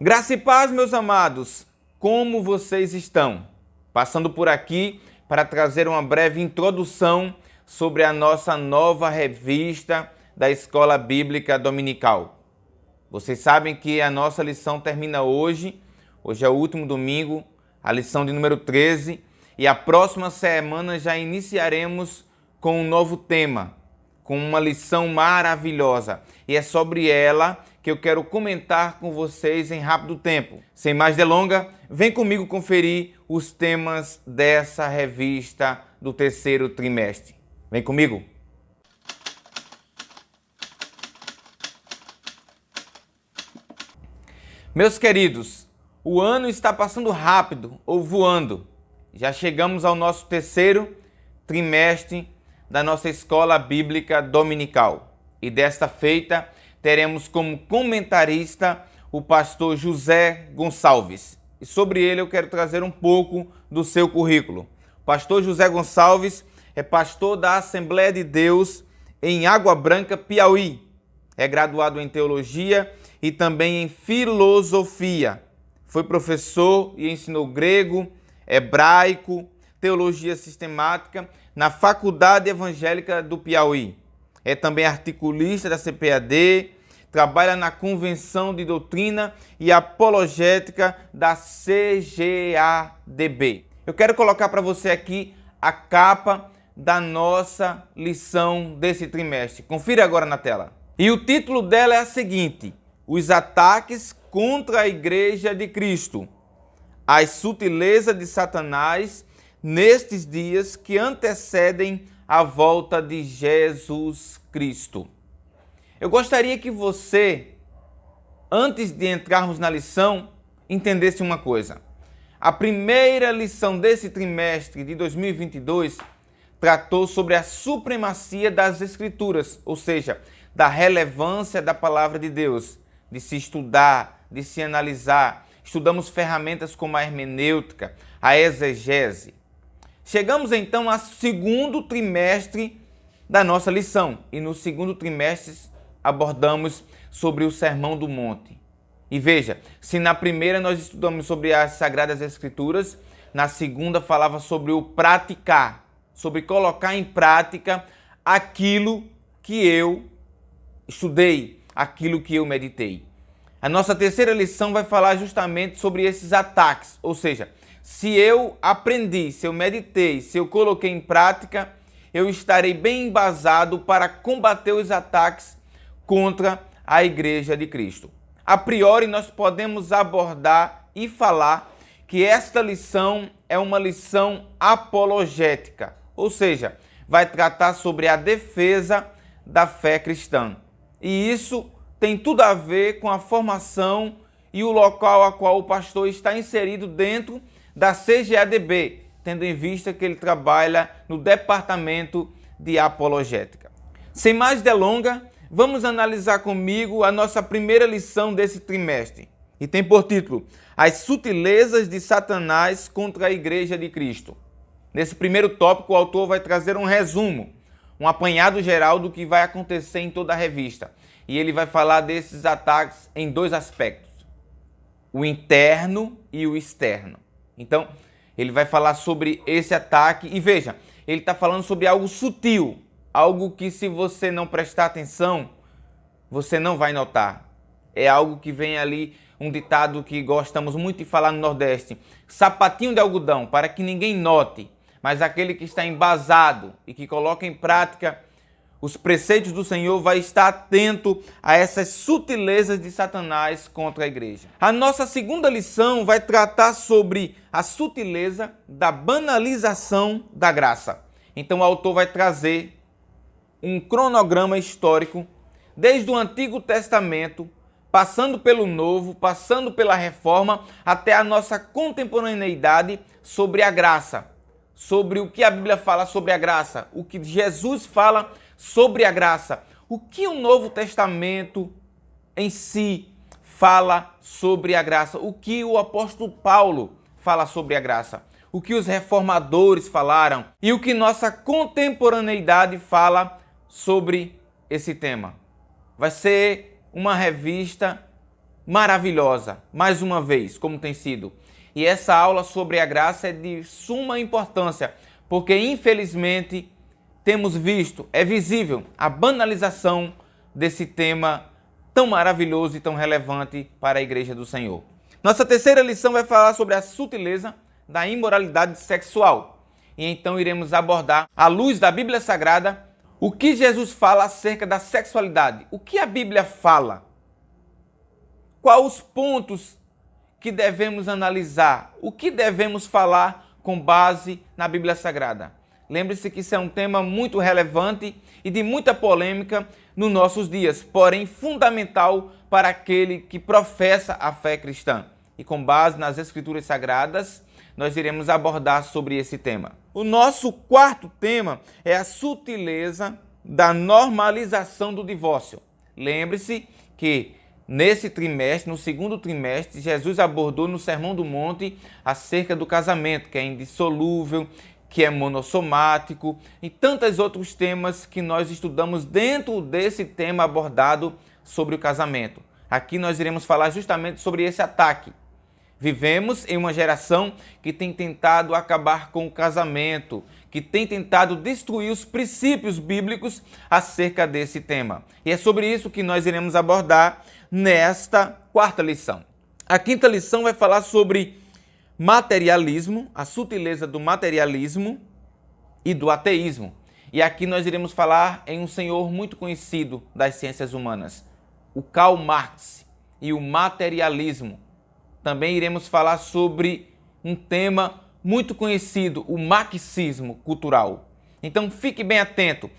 Graça e paz, meus amados, como vocês estão? Passando por aqui para trazer uma breve introdução sobre a nossa nova revista da Escola Bíblica Dominical. Vocês sabem que a nossa lição termina hoje é o último domingo, a lição de número 13, e a próxima semana já iniciaremos com um novo tema, com uma lição maravilhosa. E é sobre ela que eu quero comentar com vocês em rápido tempo. Sem mais delongas, vem comigo conferir os temas dessa revista do terceiro trimestre. Vem comigo! Meus queridos, o ano está passando rápido ou voando. Já chegamos ao nosso terceiro trimestre da nossa Escola Bíblica Dominical. E desta feita, teremos como comentarista o pastor José Gonçalves. E sobre ele eu quero trazer um pouco do seu currículo. O pastor José Gonçalves é pastor da Assembleia de Deus em Água Branca, Piauí. É graduado em teologia e também em filosofia. Foi professor e ensinou grego, hebraico, teologia sistemática na Faculdade Evangélica do Piauí. É também articulista da CPAD, trabalha na Convenção de Doutrina e Apologética da CGADB. Eu quero colocar para você aqui a capa da nossa lição desse trimestre. Confira agora na tela. E o título dela é a seguinte: Os ataques contra a Igreja de Cristo. As sutilezas de Satanás nestes dias que antecedem a volta de Jesus Cristo. Eu gostaria que você, antes de entrarmos na lição, entendesse uma coisa. A primeira lição desse trimestre de 2022 tratou sobre a supremacia das Escrituras, ou seja, da relevância da palavra de Deus, de se estudar, de se analisar. Estudamos ferramentas como a hermenêutica, a exegese. Chegamos então ao segundo trimestre da nossa lição e no segundo trimestre abordamos sobre o Sermão do Monte. E veja, se na primeira nós estudamos sobre as Sagradas Escrituras, na segunda falava sobre o praticar, sobre colocar em prática aquilo que eu estudei, aquilo que eu meditei. A nossa terceira lição vai falar justamente sobre esses ataques, ou seja, se eu aprendi, se eu meditei, se eu coloquei em prática, eu estarei bem embasado para combater os ataques contra a Igreja de Cristo. A priori, nós podemos abordar e falar que esta lição é uma lição apologética, ou seja, vai tratar sobre a defesa da fé cristã. E isso tem tudo a ver com a formação e o local a qual o pastor está inserido dentro da CGADB, tendo em vista que ele trabalha no departamento de apologética. Sem mais delongas, vamos analisar comigo a nossa primeira lição desse trimestre. E tem por título: As sutilezas de Satanás contra a Igreja de Cristo. Nesse primeiro tópico, o autor vai trazer um resumo, um apanhado geral do que vai acontecer em toda a revista. E ele vai falar desses ataques em dois aspectos: o interno e o externo. Então, ele vai falar sobre esse ataque e veja, ele está falando sobre algo sutil, algo que se você não prestar atenção, você não vai notar. É algo que vem ali, um ditado que gostamos muito de falar no Nordeste: sapatinho de algodão, para que ninguém note, mas aquele que está embasado e que coloca em prática os preceitos do Senhor vai estar atento a essas sutilezas de Satanás contra a igreja. A nossa segunda lição vai tratar sobre a sutileza da banalização da graça. Então o autor vai trazer um cronograma histórico desde o Antigo Testamento, passando pelo Novo, passando pela Reforma, até a nossa contemporaneidade sobre a graça. Sobre o que a Bíblia fala sobre a graça, o que Jesus fala sobre a graça, o que o Novo Testamento em si fala sobre a graça, o que o apóstolo Paulo fala sobre a graça, o que os reformadores falaram e o que nossa contemporaneidade fala sobre esse tema. Vai ser uma revista maravilhosa, mais uma vez, como tem sido. E essa aula sobre a graça é de suma importância, porque infelizmente temos visto, é visível, a banalização desse tema tão maravilhoso e tão relevante para a Igreja do Senhor. Nossa terceira lição vai falar sobre a sutileza da imoralidade sexual. E então iremos abordar, à luz da Bíblia Sagrada, o que Jesus fala acerca da sexualidade. O que a Bíblia fala? Quais os pontos que devemos analisar? O que devemos falar com base na Bíblia Sagrada? Lembre-se que isso é um tema muito relevante e de muita polêmica nos nossos dias, porém fundamental para aquele que professa a fé cristã. E com base nas Escrituras Sagradas, nós iremos abordar sobre esse tema. O nosso quarto tema é a sutileza da normalização do divórcio. Lembre-se que nesse trimestre, no segundo trimestre, Jesus abordou no Sermão do Monte acerca do casamento, que é indissolúvel, que é monossomático e tantos outros temas que nós estudamos dentro desse tema abordado sobre o casamento. Aqui nós iremos falar justamente sobre esse ataque. Vivemos em uma geração que tem tentado acabar com o casamento, que tem tentado destruir os princípios bíblicos acerca desse tema. E é sobre isso que nós iremos abordar nesta quarta lição. A quinta lição vai falar sobre materialismo, a sutileza do materialismo e do ateísmo. E aqui nós iremos falar em um senhor muito conhecido das ciências humanas, o Karl Marx, e o materialismo. Também iremos falar sobre um tema muito conhecido, o marxismo cultural. Então fique bem atento.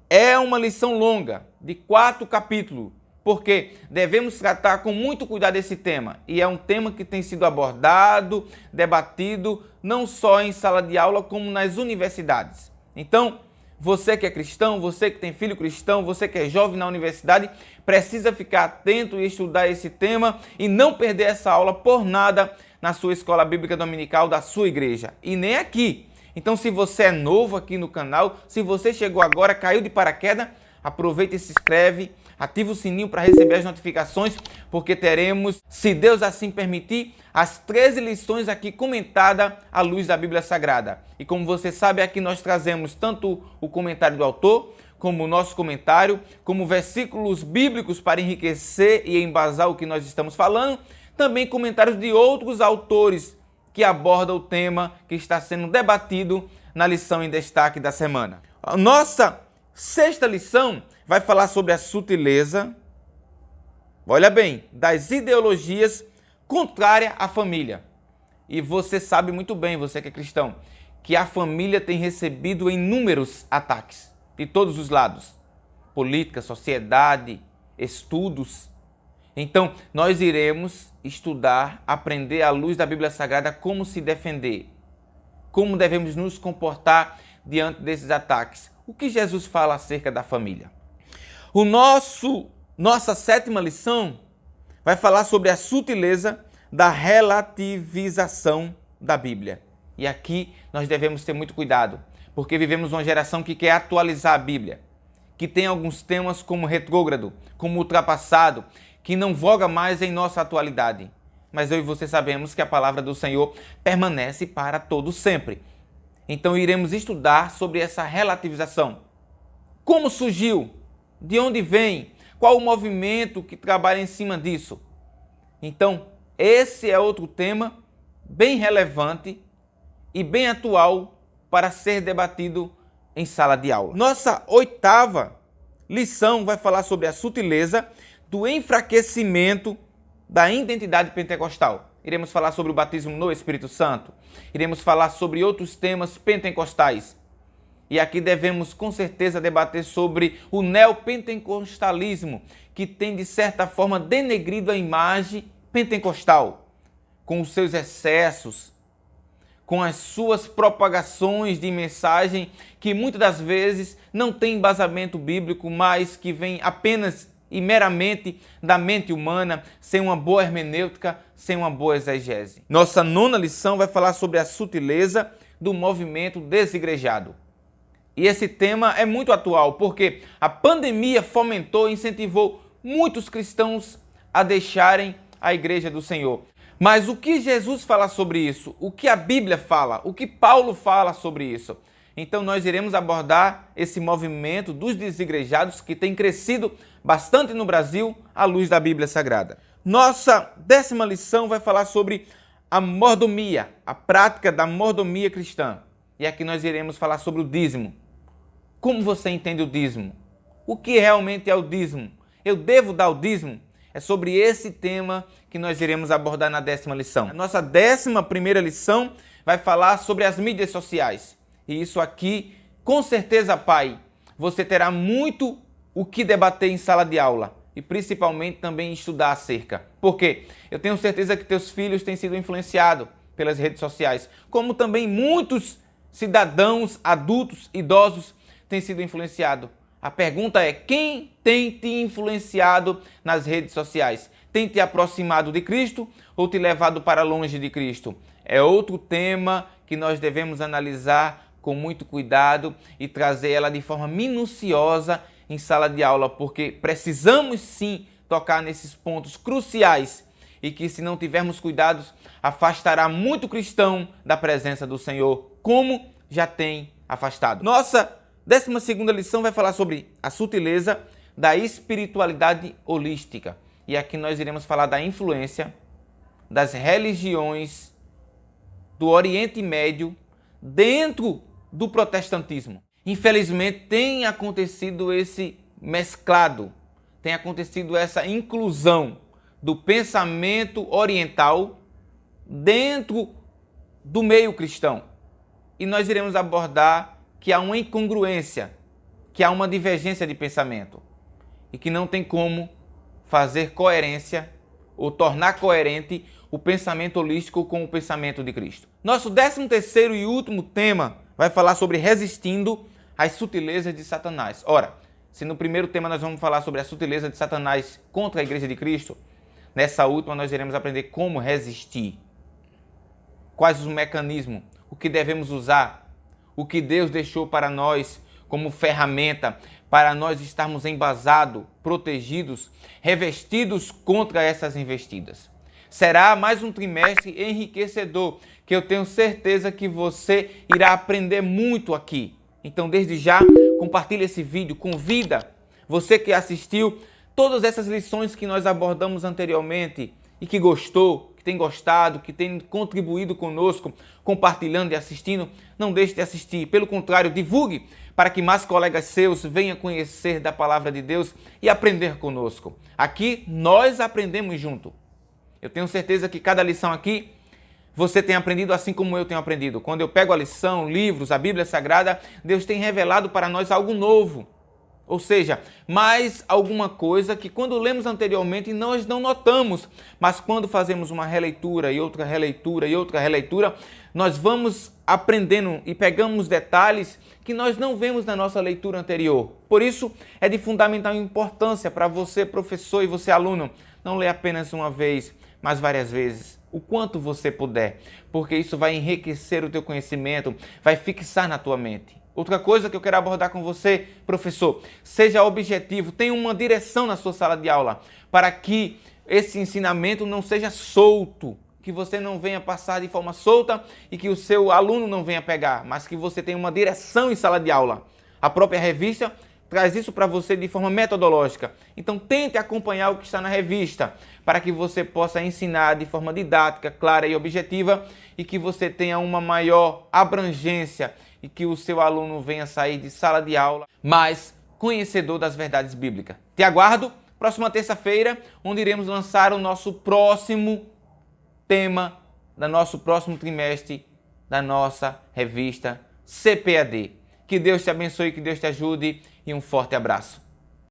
É uma lição longa, de 4 capítulos, porque devemos tratar com muito cuidado esse tema. E é um tema que tem sido abordado, debatido, não só em sala de aula, como nas universidades. Então, você que é cristão, você que tem filho cristão, você que é jovem na universidade, precisa ficar atento e estudar esse tema e não perder essa aula por nada na sua escola bíblica dominical da sua igreja. E nem aqui. Então, se você é novo aqui no canal, se você chegou agora, caiu de paraquedas, aproveita e se inscreve, ativa o sininho para receber as notificações, porque teremos, se Deus assim permitir, as 13 lições aqui comentadas à luz da Bíblia Sagrada. E como você sabe, aqui nós trazemos tanto o comentário do autor, como o nosso comentário, como versículos bíblicos para enriquecer e embasar o que nós estamos falando, também comentários de outros autores que abordam o tema que está sendo debatido na lição em destaque da semana. A nossa sexta lição vai falar sobre a sutileza, olha bem, das ideologias contrárias à família. E você sabe muito bem, você que é cristão, que a família tem recebido inúmeros ataques de todos os lados. Política, sociedade, estudos. Então, nós iremos estudar, aprender à luz da Bíblia Sagrada como se defender, como devemos nos comportar diante desses ataques. O que Jesus fala acerca da família? Nossa sétima lição vai falar sobre a sutileza da relativização da Bíblia. E aqui nós devemos ter muito cuidado, porque vivemos uma geração que quer atualizar a Bíblia, que tem alguns temas como retrógrado, como ultrapassado, que não voga mais em nossa atualidade. Mas eu e você sabemos que a palavra do Senhor permanece para todo sempre. Então iremos estudar sobre essa relativização. Como surgiu? De onde vem? Qual o movimento que trabalha em cima disso? Então, esse é outro tema bem relevante e bem atual para ser debatido em sala de aula. Nossa oitava lição vai falar sobre a sutileza do enfraquecimento da identidade pentecostal. Iremos falar sobre o batismo no Espírito Santo. Iremos falar sobre outros temas pentecostais. E aqui devemos com certeza debater sobre o neopentecostalismo, que tem de certa forma denegrido a imagem pentecostal, com os seus excessos, com as suas propagações de mensagem que muitas das vezes não tem embasamento bíblico, mas que vem apenas e meramente da mente humana, sem uma boa hermenêutica, sem uma boa exegese. Nossa nona lição vai falar sobre a sutileza do movimento desigrejado. E esse tema é muito atual, porque a pandemia fomentou e incentivou muitos cristãos a deixarem a igreja do Senhor. Mas o que Jesus fala sobre isso? O que a Bíblia fala? O que Paulo fala sobre isso? Então nós iremos abordar esse movimento dos desigrejados que tem crescido bastante no Brasil à luz da Bíblia Sagrada. Nossa 10ª lição vai falar sobre a mordomia, a prática da mordomia cristã. E aqui nós iremos falar sobre o dízimo. Como você entende o dízimo? O que realmente é o dízimo? Eu devo dar o dízimo? É sobre esse tema que nós iremos abordar na 10ª lição. A nossa 11ª lição vai falar sobre as mídias sociais. E isso aqui, com certeza, pai, você terá muito o que debater em sala de aula. E principalmente também estudar acerca. Por quê? Eu tenho certeza que teus filhos têm sido influenciados pelas redes sociais. Como também muitos cidadãos, adultos, idosos têm sido influenciados. A pergunta é, quem tem te influenciado nas redes sociais? Tem te aproximado de Cristo ou te levado para longe de Cristo? É outro tema que nós devemos analisar com muito cuidado e trazer ela de forma minuciosa em sala de aula, porque precisamos sim tocar nesses pontos cruciais e que, se não tivermos cuidados, afastará muito cristão da presença do Senhor, como já tem afastado. Nossa 12ª lição vai falar sobre a sutileza da espiritualidade holística. E aqui nós iremos falar da influência das religiões do Oriente Médio dentro do protestantismo. Infelizmente tem acontecido esse mesclado, tem acontecido essa inclusão do pensamento oriental dentro do meio cristão. E nós iremos abordar que há uma incongruência, que há uma divergência de pensamento e que não tem como fazer coerência ou tornar coerente o pensamento holístico com o pensamento de Cristo. Nosso 13º e último tema vai falar sobre resistindo às sutilezas de Satanás. Ora, se no primeiro tema nós vamos falar sobre a sutileza de Satanás contra a igreja de Cristo, nessa última nós iremos aprender como resistir. Quais os mecanismos, o que devemos usar, o que Deus deixou para nós como ferramenta para nós estarmos embasados, protegidos, revestidos contra essas investidas. Será mais um trimestre enriquecedor, que eu tenho certeza que você irá aprender muito aqui. Então, desde já, compartilhe esse vídeo, convida você que assistiu todas essas lições que nós abordamos anteriormente e que gostou, que tem gostado, que tem contribuído conosco, compartilhando e assistindo, não deixe de assistir. Pelo contrário, divulgue para que mais colegas seus venham conhecer da palavra de Deus e aprender conosco. Aqui nós aprendemos junto. Eu tenho certeza que cada lição aqui você tem aprendido assim como eu tenho aprendido. Quando eu pego a lição, livros, a Bíblia Sagrada, Deus tem revelado para nós algo novo. Ou seja, mais alguma coisa que quando lemos anteriormente nós não notamos, mas quando fazemos uma releitura e outra releitura e outra releitura, nós vamos aprendendo e pegamos detalhes que nós não vemos na nossa leitura anterior. Por isso, é de fundamental importância para você, professor, e você, aluno, não ler apenas uma vez, mas várias vezes, o quanto você puder, porque isso vai enriquecer o teu conhecimento, vai fixar na tua mente. Outra coisa que eu quero abordar com você, professor, seja objetivo, tenha uma direção na sua sala de aula, para que esse ensinamento não seja solto, que você não venha passar de forma solta e que o seu aluno não venha pegar, mas que você tenha uma direção em sala de aula. A própria revista traz isso para você de forma metodológica. Então tente acompanhar o que está na revista, para que você possa ensinar de forma didática, clara e objetiva e que você tenha uma maior abrangência e que o seu aluno venha sair de sala de aula mais conhecedor das verdades bíblicas. Te aguardo próxima terça-feira, onde iremos lançar o nosso próximo tema do nosso próximo trimestre da nossa revista CPAD. Que Deus te abençoe, que Deus te ajude e um forte abraço.